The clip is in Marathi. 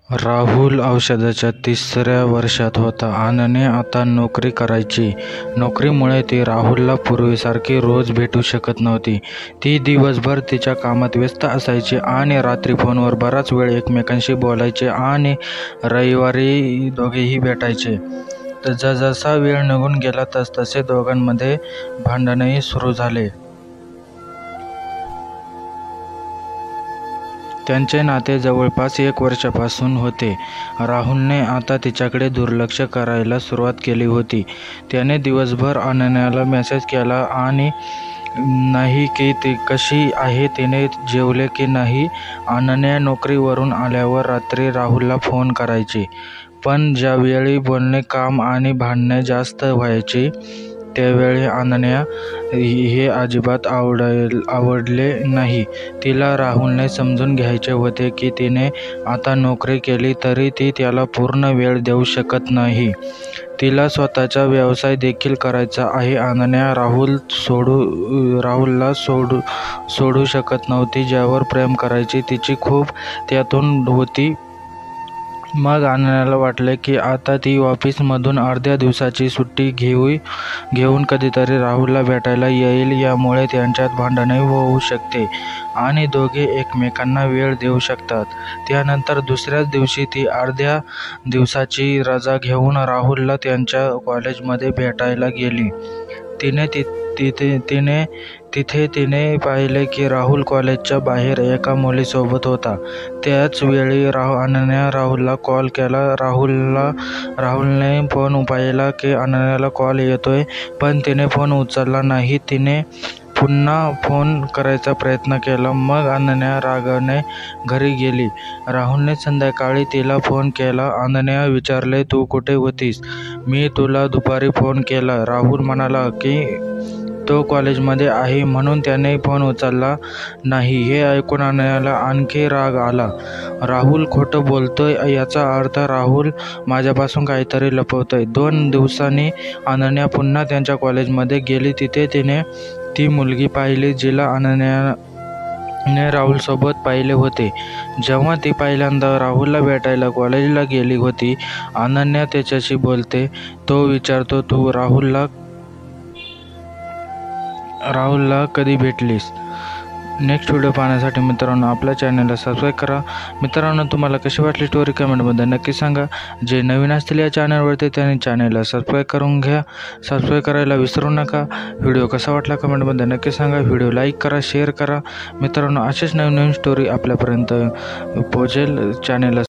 राहुल औषधाच्या 3ऱ्या वर्षात होता. अनन्या आता नोकरी करायची. नोकरीमुळे ती राहुलला पूर्वीसारखी रोज भेटू शकत नव्हती. ती दिवसभर तिच्या कामात व्यस्त असायची आणि रात्री फोनवर बराच वेळ एकमेकांशी बोलायचे आणि रविवारी दोघेही भेटायचे. जसा वेळ निघून गेला तसतसे दोघांमध्ये भांडणही सुरू झाले. त्यांचे नाते जवळपास 1 वर्षापासून होते. राहुलने आता तिच्याकडे दुर्लक्ष करायला सुरुवात केली होती. त्याने दिवसभर अनन्याला मेसेज केला आणि नाही की ती कशी आहे, तिने जेवले की नाही. अनन्या नोकरीवरून आल्यावर रात्री राहुलला फोन करायची, पण ज्यावेळी बोलणे काम आणि भांडणे जास्त व्हायची त्यावेळी अनन्या हे अजिबात आवडले नाही. तिला राहुलने समजून घ्यायचे होते की तिने आता नोकरी केली तरी ती त्याला पूर्ण वेळ देऊ शकत नाही. तिला स्वतःचा व्यवसाय देखील करायचा आहे. अनन्या राहुलला सोडू शकत नव्हती. ज्यावर प्रेम करायची तिची खूप त्यातून होती. मग अनन्याला वाटले की आता ती ऑफिसमधून अर्ध्या दिवसाची सुट्टी घेऊन कधीतरी राहुलला भेटायला येईल. यामुळे त्यांच्यात भांडणही होऊ शकते आणि दोघे एकमेकांना वेळ देऊ शकतात. त्यानंतर दुसऱ्याच दिवशी ती अर्ध्या दिवसाची रजा घेऊन राहुलला त्यांच्या कॉलेजमध्ये भेटायला गेली. तिथे तिने पाहिले की राहुल कॉलेजच्या बाहेर एका मुलीसोबत होता. त्याच वेळी अनन्या राहुलला कॉल केला. राहुलने फोन पाहिला की अनन्याला कॉल येतोय, पण तिने फोन उचलला नाही. तिने पुन्हा फोन करायचा प्रयत्न केला. मग अनन्या रागाने घरी गेली. राहुलने संध्याकाळी तिला फोन केला. अनन्या विचारले, तू कुठे होतीस? मी तुला दुपारी फोन केला. राहुल म्हणाला की तो कॉलेजमध्ये आहे म्हणून त्याने फोन उचलला नाही. हे ऐकून अनन्याला आणखी राग आला. राहुल खोटं बोलतोय याचा अर्थ राहुल माझ्यापासून काहीतरी लपवतोय. 2 दिवसांनी अनन्या पुन्हा त्यांच्या कॉलेजमध्ये गेली. तिथे तिने ती मुलगी पाहिली जिला अनन्याने राहुलसोबत पाहिले होते. जेव्हा ती पहिल्यांदा राहुलला भेटायला कॉलेजला गेली होती, अनन्या त्याच्याशी बोलते. तो विचारतो, तू राहुलला कधी भेटलीस? नेक्स्ट व्हिडिओ पाहण्यासाठी मित्रांनो आपल्या चॅनलला सबस्क्राईब करा. मित्रांनो तुम्हाला कशी वाटली स्टोरी कमेंटमध्ये नक्की सांगा. जे नवीन असतील या चॅनलवरती त्यांनी चॅनलला सबस्क्राईब करून घ्या. सबस्क्राईब करायला विसरू नका. व्हिडिओ कसा वाटला कमेंटमध्ये नक्की सांगा. व्हिडिओ लाईक करा, शेअर करा. मित्रांनो असेच नवीन स्टोरी आपल्यापर्यंत पोहोचेल. चॅनलला